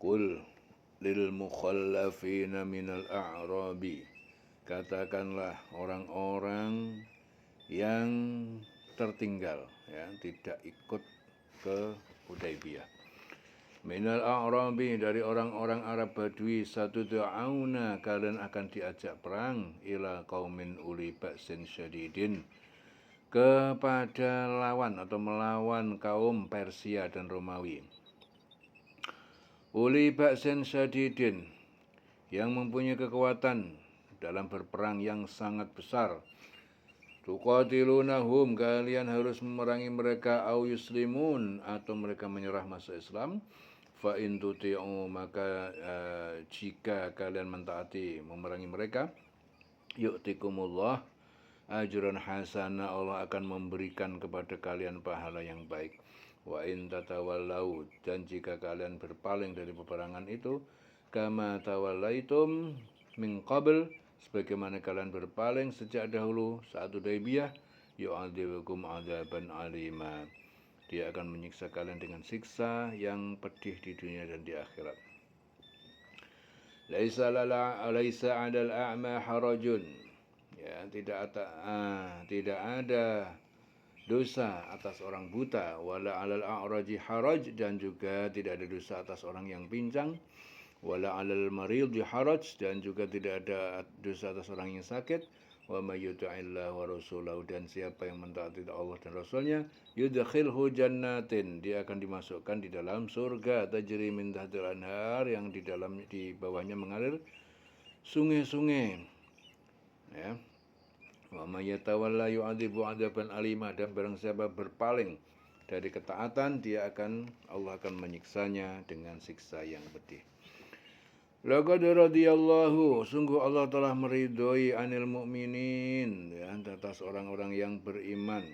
Qul lil mukhallafina minal a'rabi, katakanlah orang-orang yang tertinggal, ya, tidak ikut ke Hudaybiyah. Minal a'rabi, dari orang-orang Arab Badui, satu tu'auna, kalian akan diajak perang, ila qaumin uli ba'sin syadidin, kepada lawan atau melawan kaum Persia dan Romawi. Uli ba'sin syadidin, yang mempunyai kekuatan dalam berperang yang sangat besar. Tuqatilunahum, kalian harus memerangi mereka, au yuslimun, atau mereka menyerah masuk Islam. Fa in tuti'u, maka jika kalian mentaati memerangi mereka, yu'tikumullah ajran hasana, Allah akan memberikan kepada kalian pahala yang baik. Wa in tatawallau, dan jika kalian berpaling dari peperangan itu, kama tawallaitum min qabl, sebagaimana kalian berpaling sejak dahulu saat Hudaybiyah, yu'adzibukum adzaban alima, dia akan menyiksa kalian dengan siksa yang pedih di dunia dan di akhirat. Laisa 'alal a'ma harajun, ya, tidak ada dosa atas orang buta, wala 'alal a'raji haraj, dan juga tidak ada dosa atas orang yang pincang, wala 'alal maridhi haraj, dan juga tidak ada dosa atas orang yang sakit. Wa may yuti'illah wa rasulahu, dan siapa yang mentaati Allah dan Rasulnya, yudkhilhu jannatin, dia akan dimasukkan di dalam surga, tajri min tahtil anhar, yang di bawahnya mengalir sungai-sungai, ya. Wa may yatawalla yu'adzibu 'adzaban alima, dan barang siapa berpaling dari ketaatan, Allah akan menyiksanya dengan siksa yang pedih. Laqad radhiyallahu, sungguh Allah telah meridhoi anil mu'minin, ya, atas orang-orang yang beriman.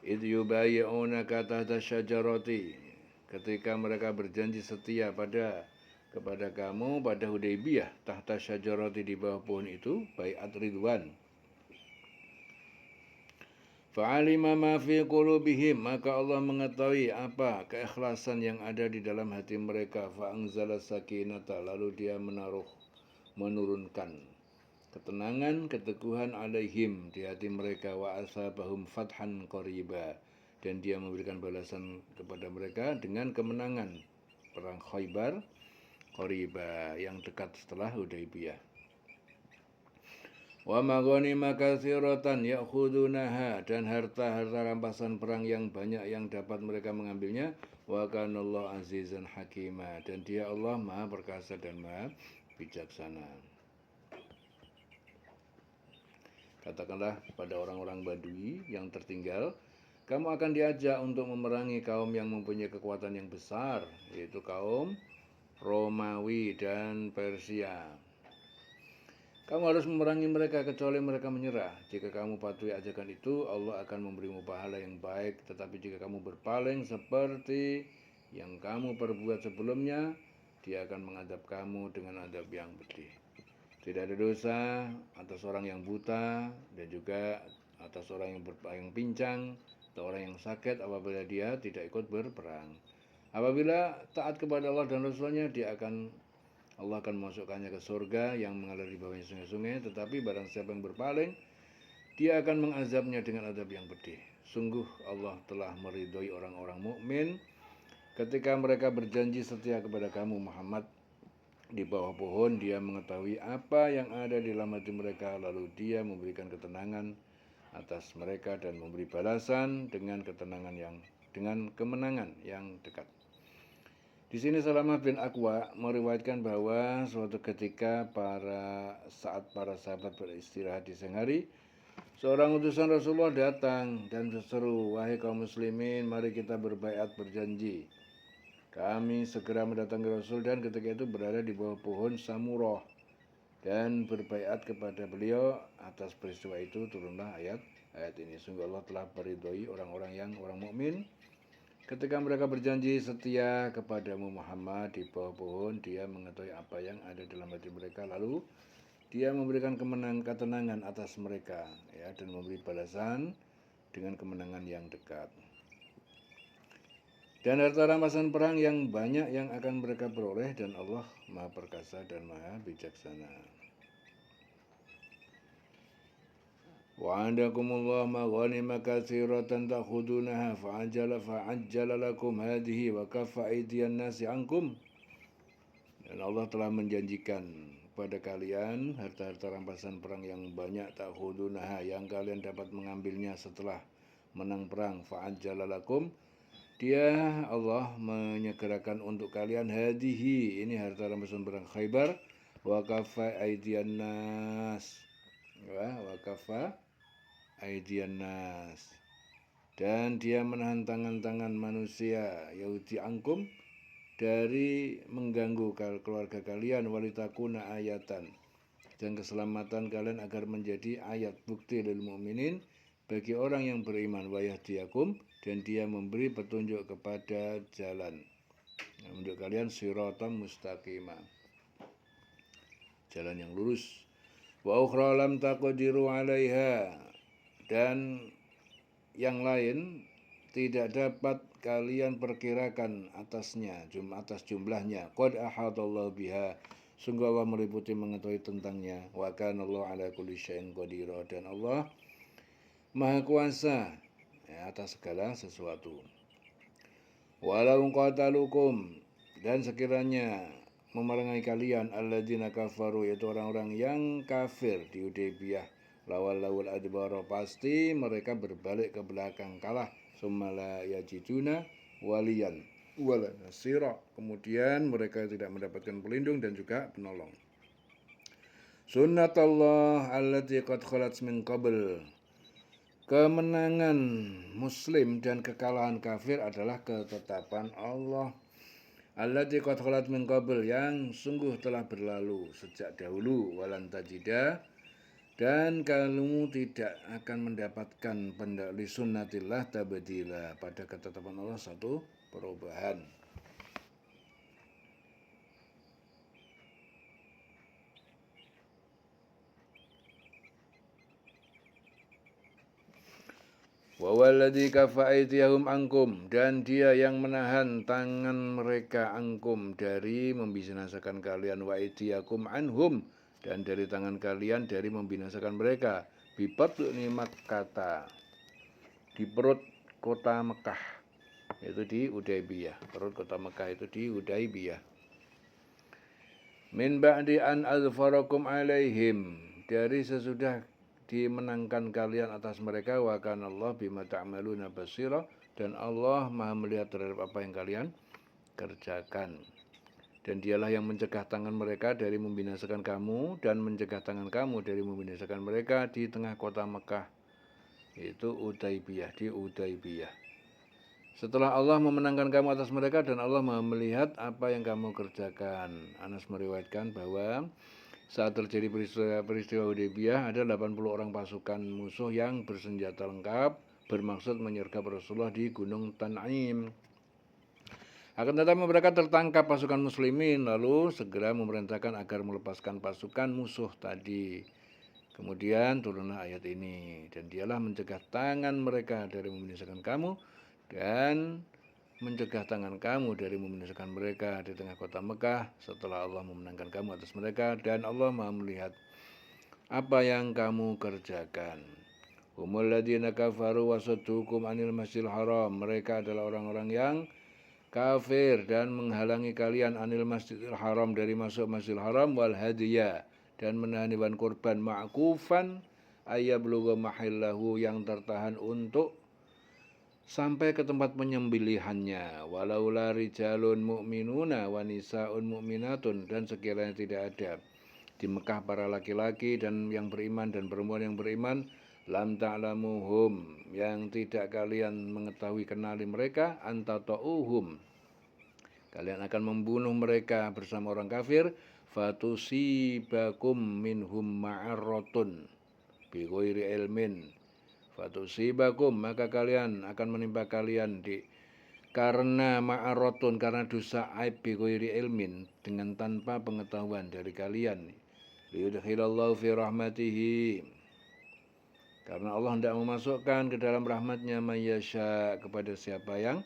Idh yubayyi'unaka tahta syajarati, ketika mereka berjanji setia kepada kamu pada Hudaybiyah, tahta syajarati, di bawah pohon itu, bai'at ridwan. Fa'alima ma fi qulubihim, maka Allah mengetahui apa keikhlasan yang ada di dalam hati mereka. Fa'anzala sakinata, lalu dia menurunkan ketenangan, keteguhan, alaihim, di hati mereka. Wa asabahum fathan qariba, dan dia memberikan balasan kepada mereka dengan kemenangan perang Khaybar, qariba, yang dekat setelah Hudaybiyah. Wa maghanima katsiratan ya'khudunaha, dan harta-harta rampasan perang yang banyak yang dapat mereka mengambilnya. Wa kanallahu azizan hakima, dan dia Allah Maha perkasa dan Maha bijaksana. Katakanlah pada orang-orang Badui yang tertinggal, kamu akan diajak untuk memerangi kaum yang mempunyai kekuatan yang besar, yaitu kaum Romawi dan Persia. Kamu harus memerangi mereka kecuali mereka menyerah. Jika kamu patuhi ajakan itu, Allah akan memberimu pahala yang baik. Tetapi jika kamu berpaling seperti yang kamu perbuat sebelumnya, dia akan mengadab kamu dengan adab yang pedih. Tidak ada dosa atas orang yang buta, dan juga atas orang yang pincang atau orang yang sakit apabila dia tidak ikut berperang. Apabila taat kepada Allah dan Rasulnya, Allah akan memasukkannya ke surga yang mengalir di bawahnya sungai-sungai. Tetapi barang siapa yang berpaling, dia akan mengazabnya dengan azab yang pedih. Sungguh Allah telah meridhoi orang-orang mukmin ketika mereka berjanji setia kepada kamu Muhammad. Di bawah pohon dia mengetahui apa yang ada di dalam hati mereka, lalu dia memberikan ketenangan atas mereka dan memberi balasan dengan kemenangan yang dekat. Di sini Salamah bin Aqwa meriwayatkan bahwa suatu ketika saat para sahabat beristirahat di siang hari, seorang utusan Rasulullah datang dan berseru, "Wahai kaum muslimin, mari kita berbaiat berjanji." Kami segera mendatangi Rasul dan ketika itu berada di bawah pohon Samurah dan berbaiat kepada beliau. Atas peristiwa itu turunlah ayat ini. Sungguh Allah telah meridhoi orang mukmin ketika mereka berjanji setia kepadamu Muhammad. Di bawah pohon dia mengetahui apa yang ada dalam hati mereka, lalu dia memberikan ketenangan atas mereka, ya, dan memberi balasan dengan kemenangan yang dekat. Dan harta rampasan perang yang banyak yang akan mereka peroleh, dan Allah Maha Perkasa dan Maha Bijaksana. Wa'adakumullah maghanima katsiratan ta'khudunaha fa'ajjala lakum hadhihi wa kaffa aydiyan nasi ankum. Dan Allah telah menjanjikan pada kalian harta-harta rampasan perang yang banyak ta'khudunaha, yang kalian dapat mengambilnya setelah menang perang. Fa'ajjala lakum, Dia Allah menyegerakan untuk kalian hadihi, ini harta rampasan perang Khaybar, wa kafa aidian nas, wa kafa aidian nas, dan dia menahan tangan-tangan manusia Yahudi angkum dari mengganggu keluarga kalian, walitakuna ayatan, dan keselamatan kalian agar menjadi ayat bukti lil mu'minin bagi orang yang beriman, wa yahdiyakum, dan dia memberi petunjuk kepada jalan untuk kalian, siratan mustaqimah, jalan yang lurus. Wa ukhra lam taqdiru 'alaiha, dan yang lain tidak dapat kalian perkirakan atasnya, atas jumlahnya. Qad ahadallahu biha, sungguh Allah meliputi mengetahui tentangnya. Wa kana Allah ala kulli syai'in qadir, dan Allah Maha Kuasa atas segala sesuatu. Walau qatalukum, dan sekiranya memerangi kalian alladzina kafaru, yaitu orang-orang yang kafir di Hudaybiyah, lawal adbara, pasti mereka berbalik ke belakang kalah, summa la yajiduna waliyan wala nasira, kemudian mereka tidak mendapatkan pelindung dan juga penolong. Sunnatullah allati qad khalat min qabl, kemenangan muslim dan kekalahan kafir adalah ketetapan Allah. Allati qad khalat min qabl, yang sungguh telah berlalu sejak dahulu. Walan tajida, dan kamu tidak akan mendapatkan li sunnatillah tabdila, pada ketetapan Allah satu perubahan. Wa walladzi kafa aydiyahum ankum, dan dia yang menahan tangan mereka angkum dari membinasakan kalian, wa aydiyakum anhum, dan dari tangan kalian dari membinasakan mereka, bibatni Makkah, di perut kota Mekah, yaitu di Hudaybiyah. Perut kota Mekah itu di Hudaybiyah. Min ba'di an azfarakum alaihim, dari sesudah dimenangkan kalian atas mereka, wa kanallahu bima ta'maluna basira, dan Allah Maha melihat terhadap apa yang kalian kerjakan. Dan dialah yang mencegah tangan mereka dari membinasakan kamu, dan mencegah tangan kamu dari membinasakan mereka di tengah kota Mekah, itu Hudaybiyah, di Hudaybiyah. Setelah Allah memenangkan kamu atas mereka, dan Allah Maha melihat apa yang kamu kerjakan. Anas meriwayatkan bahwa saat terjadi peristiwa Hudaybiyah, ada 80 orang pasukan musuh yang bersenjata lengkap bermaksud menyergap Rasulullah di Gunung Tan'im. Akan tetapi mereka tertangkap pasukan muslimin, lalu segera memerintahkan agar melepaskan pasukan musuh tadi. Kemudian turunlah ayat ini, dan dialah mencegah tangan mereka dari membinasakan kamu, dan mencegah tangan kamu dari membinasakan mereka di tengah kota Mekah setelah Allah memenangkan kamu atas mereka, dan Allah Maha melihat apa yang kamu kerjakan. Humul ladzina kafaru wasaddukum anil masjidil haram, mereka adalah orang-orang yang kafir dan menghalangi kalian anil masjidil haram, dari masuk masjidil haram, wal hadiyah, dan menahan hewan kurban, ma'kufan ayablugha mahillahu, yang tertahan untuk sampai ke tempat penyembelihannya. Walaula rijalun mu'minuna wa nisaun mu'minatun, dan sekiranya tidak ada di Mekah para laki-laki dan yang beriman dan perempuan yang beriman, lam ta'lamuhum, yang tidak kalian mengetahui kenali mereka, antata'uhum, kalian akan membunuh mereka bersama orang kafir, fatusibakum minhum ma'arratun bi ghairi ilmin, fatusibakum, maka kalian akan menimpa kalian karena ma'arotun, karena dosa aib, bi ghairi ilmin, dengan tanpa pengetahuan dari kalian, liyudkhilallahu fi rahmatihi, karena Allah hendak memasukkan ke dalam rahmatnya mayyasha, kepada siapa yang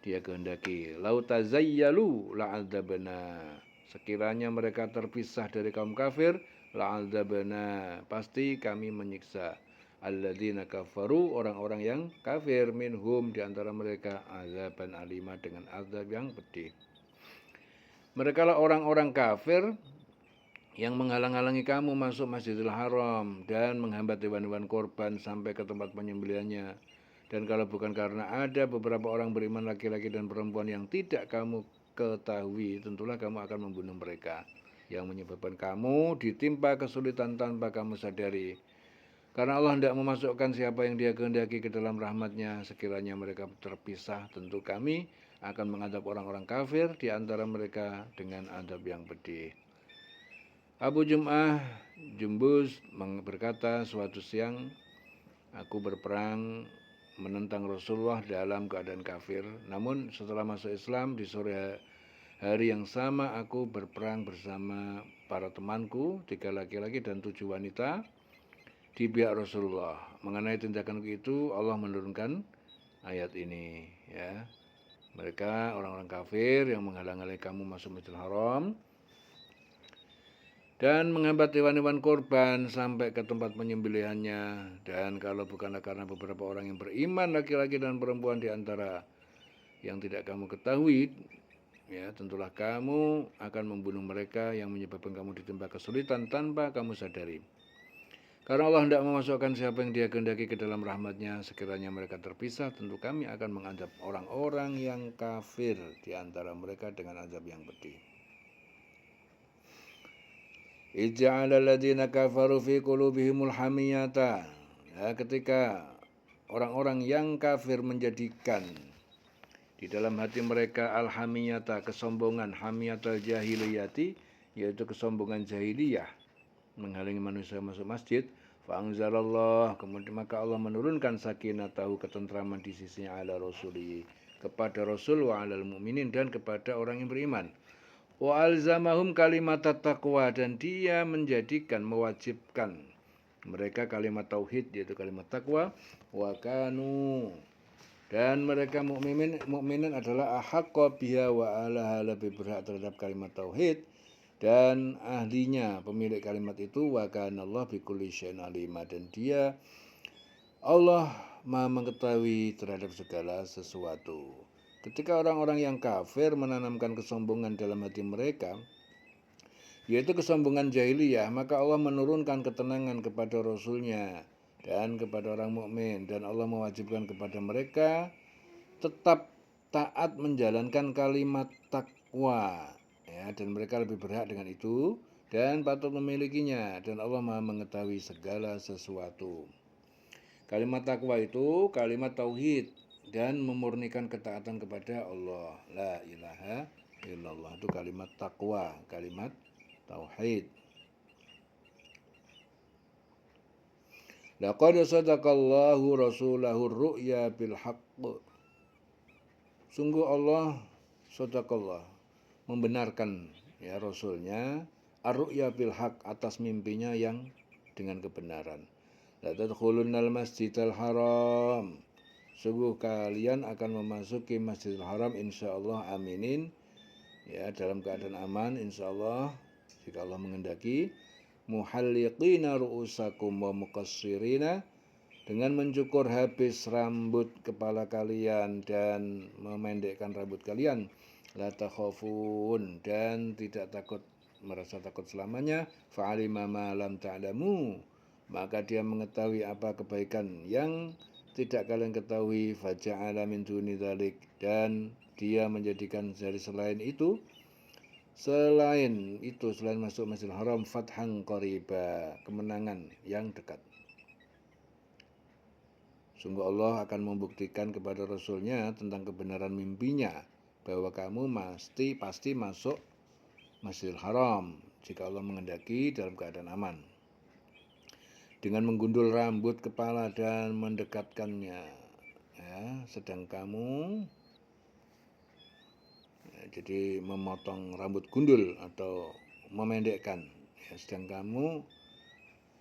dia kehendaki. Lau tazayyalu la'adzabna. Sekiranya mereka terpisah dari kaum kafir, la'adzabna, pasti kami menyiksa. Alladzina kafaru, orang-orang yang kafir, minhum, di antara mereka, azaban alima, dengan azab yang pedih. Mereka lah orang-orang kafir yang menghalang-halangi kamu masuk Masjidil Haram dan menghambat hewan-hewan korban sampai ke tempat penyembelihannya. Dan kalau bukan karena ada beberapa orang beriman laki-laki dan perempuan yang tidak kamu ketahui, tentulah kamu akan membunuh mereka, yang menyebabkan kamu ditimpa kesulitan tanpa kamu sadari. Karena Allah tidak memasukkan siapa yang dia kehendaki ke dalam rahmatnya. Sekiranya mereka terpisah, tentu kami akan mengadab orang-orang kafir di antara mereka dengan adab yang pedih. Abu Jum'ah Jumbuz berkata, suatu siang aku berperang menentang Rasulullah dalam keadaan kafir. Namun setelah masuk Islam, di sore hari yang sama aku berperang bersama para temanku, 3 laki-laki dan 7 wanita, di pihak Rasulullah. Mengenai tindakan itu Allah menurunkan ayat ini, ya. Mereka orang-orang kafir yang menghalang-halangi kamu masuk Masjidil Haram dan menghambat hewan-hewan korban sampai ke tempat penyembelihannya. Dan kalau bukanlah karena beberapa orang yang beriman laki-laki dan perempuan di antara yang tidak kamu ketahui, ya, tentulah kamu akan membunuh mereka yang menyebabkan kamu ditimpa kesulitan tanpa kamu sadari. Karena Allah tidak memasukkan siapa yang dia kehendaki ke dalam rahmatnya. Sekiranya mereka terpisah, tentu kami akan mengadab orang-orang yang kafir di antara mereka dengan azab yang pedih. Ija'ala alladziina kafaru fi qulubihimul hamiyata. Ya, ketika orang-orang yang kafir menjadikan di dalam hati mereka al-hamiyata, kesombongan, hamiyatal jahiliyati, yaitu kesombongan jahiliyah, menghalangi manusia masuk masjid. Fa'anzalallah, kemudian maka Allah menurunkan sakinatahu, ketentraman di sisinya, ala rasuli, kepada Rasul, wa alal mu'minin, dan kepada orang yang beriman. Wa alzamahum kalimat taqwa, dan dia menjadikan, mewajibkan mereka kalimat tauhid, yaitu kalimat takwa. Wa kanu, dan mereka mukminin adalah ahaqqa biha wa alaha, lebih berhak terhadap kalimat tauhid dan ahlinya, pemilik kalimat itu. Wa kanallahu bikulli syai'in alima, dan dia Allah Maha mengetahui terhadap segala sesuatu. Ketika orang-orang yang kafir menanamkan kesombongan dalam hati mereka, yaitu kesombongan jahiliyah, maka Allah menurunkan ketenangan kepada Rasulnya dan kepada orang mukmin, dan Allah mewajibkan kepada mereka tetap taat menjalankan kalimat takwa, ya, dan mereka lebih berhak dengan itu dan patut memilikinya, dan Allah Maha mengetahui segala sesuatu. Kalimat takwa itu kalimat tauhid dan memurnikan ketaatan kepada Allah. La ilaha illallah, itu kalimat takwa, kalimat tauhid. Laqad sadaqallahu rasulahu ru'ya bil haqq. Sungguh Allah sadaqallah, membenarkan, ya, Rasulnya, ar-ru'ya bil haq, atas mimpinya yang dengan kebenaran. La tadkhulunnal masjidal haram, sungguh kalian akan memasuki Masjidil Haram insyaallah aminin, ya, dalam keadaan aman insyaallah, jika Allah menghendaki. Muhalliqina ru'usakum wa muqassirina, dengan mencukur habis rambut kepala kalian dan memendekkan rambut kalian. La takhafun, dan tidak takut, merasa takut selamanya. Fa'alima ma lam ta'lamu, maka dia mengetahui apa kebaikan yang tidak kalian ketahui. Faja'ala min duni dzalik, dan dia menjadikan dari selain itu, selain masuk Masjidil Haram, fathan qariba, kemenangan yang dekat. Sungguh Allah akan membuktikan kepada Rasulnya tentang kebenaran mimpinya, bahwa kamu pasti masuk Masjidil Haram jika Allah menghendaki dalam keadaan aman, dengan menggundul rambut kepala dan mendekatkannya, ya, sedang kamu, ya, jadi memotong rambut gundul atau memendekkan, ya, sedang kamu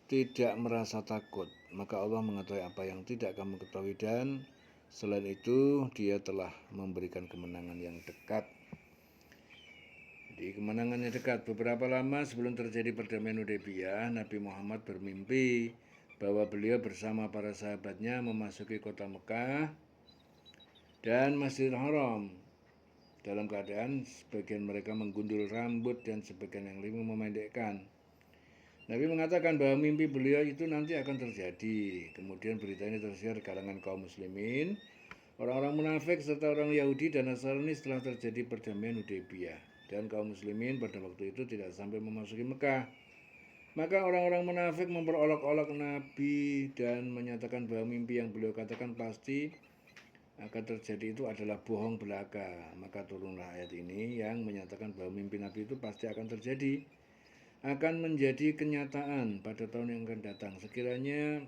tidak merasa takut, maka Allah mengetahui apa yang tidak kamu ketahui dan Selain itu, dia telah memberikan kemenangan yang dekat. Jadi kemenangannya dekat. Beberapa lama sebelum terjadi perdamaian Hudaybiyah, Nabi Muhammad bermimpi bahwa beliau bersama para sahabatnya memasuki kota Mekah dan Masjidil Haram. Dalam keadaan sebagian mereka menggundul rambut dan sebagian yang lain memendekkan. Nabi mengatakan bahwa mimpi beliau itu nanti akan terjadi. Kemudian berita ini tersiar di kalangan kaum muslimin, orang-orang munafik serta orang Yahudi dan Nasrani setelah terjadi perdamaian Hudaybiyah. Dan kaum muslimin pada waktu itu tidak sampai memasuki Mekah. Maka orang-orang munafik memperolok-olok Nabi dan menyatakan bahwa mimpi yang beliau katakan pasti akan terjadi itu adalah bohong belaka. Maka turunlah ayat ini yang menyatakan bahwa mimpi Nabi itu pasti akan terjadi, akan menjadi kenyataan pada tahun yang akan datang. Sekiranya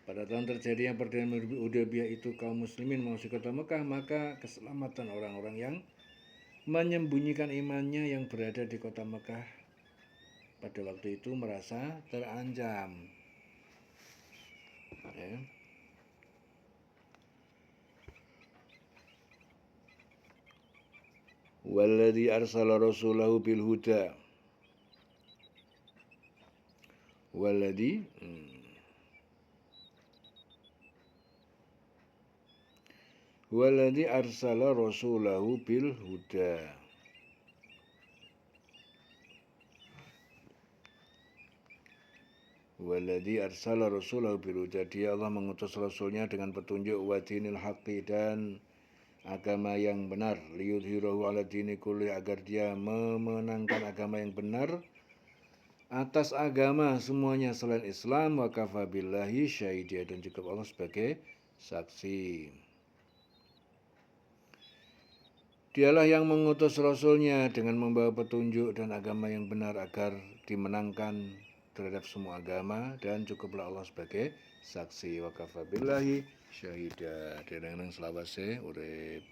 pada tahun terjadinya perdamaian Hudaybiyah itu kaum muslimin memasuki kota Mekah, maka keselamatan orang-orang yang menyembunyikan imannya yang berada di kota Mekah pada waktu itu merasa terancam. Ya. Walladzi arsala rasulahu bil huda. Walladzi arsala rasulahu bil huda. Walladzi arsala rasulahu bil huda. Dia Allah mengutus rasulnya dengan petunjuk wa dinil haqqi dan agama yang benar, liyudhirahu ala dini kulli, agar dia memenangkan agama yang benar atas agama semuanya selain Islam, wa kafa billahi syahida, dan cukup Allah sebagai saksi. Dialah yang mengutus rasulnya dengan membawa petunjuk dan agama yang benar agar dimenangkan terhadap semua agama, dan cukuplah Allah sebagai saksi. Wa kafa billahi syahida. Dereng selawase urip.